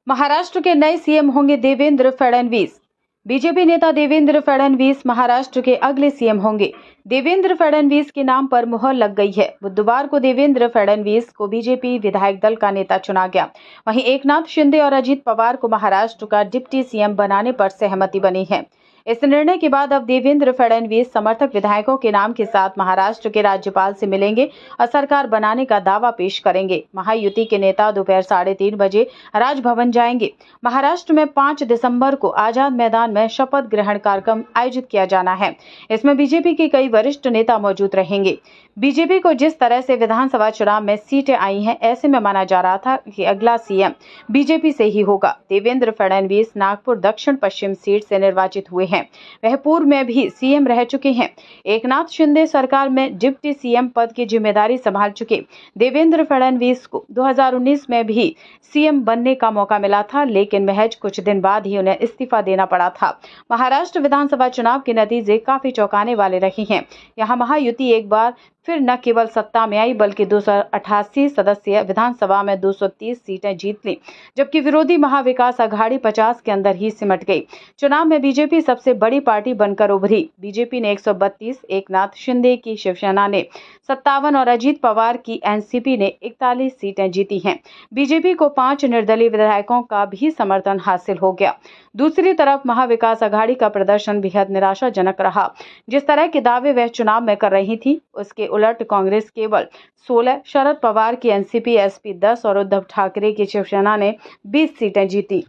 महाराष्ट्र के नए सीएम होंगे देवेंद्र फडणवीस। बीजेपी नेता देवेंद्र फडणवीस महाराष्ट्र के अगले सीएम होंगे। देवेंद्र फडणवीस के नाम पर मुहर लग गई है। बुधवार को देवेंद्र फडणवीस को बीजेपी विधायक दल का नेता चुना गया। वहीं एकनाथ शिंदे और अजित पवार को महाराष्ट्र का डिप्टी सीएम बनाने पर सहमति बनी है। इस निर्णय के बाद अब देवेंद्र फडणवीस समर्थक विधायकों के नाम के साथ महाराष्ट्र के राज्यपाल से मिलेंगे और सरकार बनाने का दावा पेश करेंगे। महायुति के नेता दोपहर 3:30 बजे राजभवन जाएंगे। महाराष्ट्र में 5 दिसंबर को आजाद मैदान में शपथ ग्रहण कार्यक्रम आयोजित किया जाना है। इसमें बीजेपी के कई वरिष्ठ नेता मौजूद रहेंगे। बीजेपी को जिस तरह से विधानसभा चुनाव में सीटें आई हैं, ऐसे में माना जा रहा था कि अगला सीएम बीजेपी से ही होगा। देवेंद्र फडणवीस नागपुर दक्षिण पश्चिम सीट से निर्वाचित हुए हैं। वह पूर्व में भी सीएम रह चुके हैं। एकनाथ शिंदे सरकार में डिप्टी सीएम पद की जिम्मेदारी संभाल चुके देवेंद्र फडणवीस को 2019 में भी सीएम बनने का मौका मिला था, लेकिन महज कुछ दिन बाद ही उन्हें इस्तीफा देना पड़ा था। महाराष्ट्र विधानसभा चुनाव के नतीजे काफी चौंकाने वाले रहे हैं। यहाँ महायुति एक बार फिर न केवल सत्ता में आई, बल्कि 288 सदस्यीय विधानसभा में 230 सीटें जीत ली, जबकि विरोधी महाविकास अघाड़ी 50 के अंदर ही सिमट गई। चुनाव में बीजेपी सबसे बड़ी पार्टी बनकर उभरी। बीजेपी ने 132, एकनाथ शिंदे की शिवसेना ने 57 और अजित पवार की एनसीपी ने 41 सीटें जीती हैं। बीजेपी को 5 निर्दलीय विधायकों का भी समर्थन हासिल हो गया। दूसरी तरफ महाविकास अघाड़ी का प्रदर्शन बेहद निराशाजनक रहा। जिस तरह के दावे वह चुनाव में कर रही थी, उसके उलट कांग्रेस केवल 16, शरद पवार की एनसीपी एसपी 10 और उद्धव ठाकरे की शिवसेना ने 20 सीटें जीती।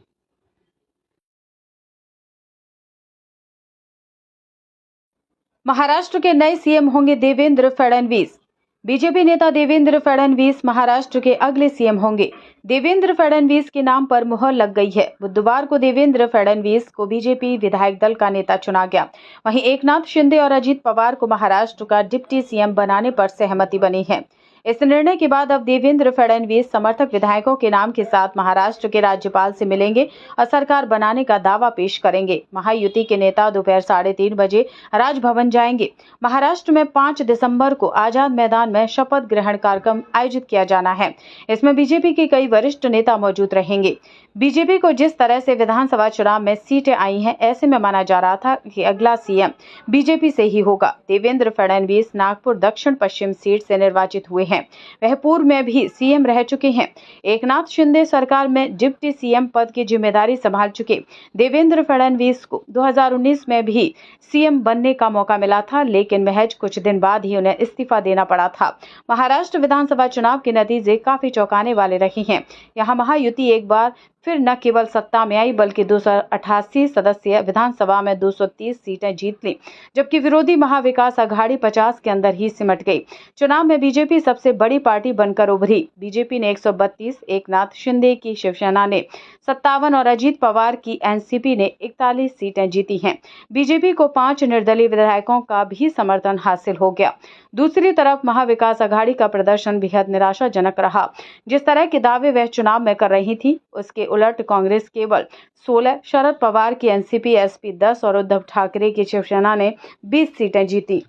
महाराष्ट्र के नए सीएम होंगे देवेंद्र फडणवीस। बीजेपी नेता देवेंद्र फडणवीस महाराष्ट्र के अगले सीएम होंगे। देवेंद्र फडणवीस के नाम पर मुहर लग गई है। बुधवार को देवेंद्र फडणवीस को बीजेपी विधायक दल का नेता चुना गया। वहीं एकनाथ शिंदे और अजित पवार को महाराष्ट्र का डिप्टी सीएम बनाने पर सहमति बनी है। इस निर्णय के बाद अब देवेंद्र फडणवीस समर्थक विधायकों के नाम के साथ महाराष्ट्र के राज्यपाल से मिलेंगे और सरकार बनाने का दावा पेश करेंगे। महायुति के नेता दोपहर 3:30 बजे राजभवन जाएंगे। महाराष्ट्र में 5 दिसंबर को आजाद मैदान में शपथ ग्रहण कार्यक्रम आयोजित किया जाना है। इसमें बीजेपी के कई वरिष्ठ नेता मौजूद रहेंगे। बीजेपी को जिस तरह से विधानसभा चुनाव में सीटें आई हैं, ऐसे में माना जा रहा था कि अगला सीएम बीजेपी से ही होगा। देवेंद्र फडणवीस नागपुर दक्षिण पश्चिम सीट से निर्वाचित हुए हैं। वह पूर्व में भी सीएम रह चुके हैं। एकनाथ शिंदे सरकार में डिप्टी सीएम पद की जिम्मेदारी संभाल चुके देवेंद्र फडणवीस को 2019 में भी सीएम बनने का मौका मिला था, लेकिन महज कुछ दिन बाद ही उन्हें इस्तीफा देना पड़ा था। महाराष्ट्र विधानसभा चुनाव के नतीजे काफी चौंकाने वाले रहे हैं। यहाँ महायुति एक बार फिर न केवल सत्ता में आई, बल्कि 288 सदस्यीय विधानसभा में 230 सीटें जीत ली, जबकि विरोधी महाविकास अघाड़ी 50 के अंदर ही सिमट गई। चुनाव में बीजेपी सबसे बड़ी पार्टी बनकर उभरी। बीजेपी ने 132, एकनाथ शिंदे की शिवसेना ने 57 और अजित पवार की एनसीपी ने 41 सीटें जीती हैं। बीजेपी को 5 निर्दलीय विधायकों का भी समर्थन हासिल हो गया। दूसरी तरफ महाविकास अघाड़ी का प्रदर्शन बेहद निराशाजनक रहा। जिस तरह के दावे वह चुनाव में कर रही थी, उसके उलट कांग्रेस केवल 16, शरद पवार की एनसीपी एसपी 10 और उद्धव ठाकरे की शिवसेना ने 20 सीटें जीती।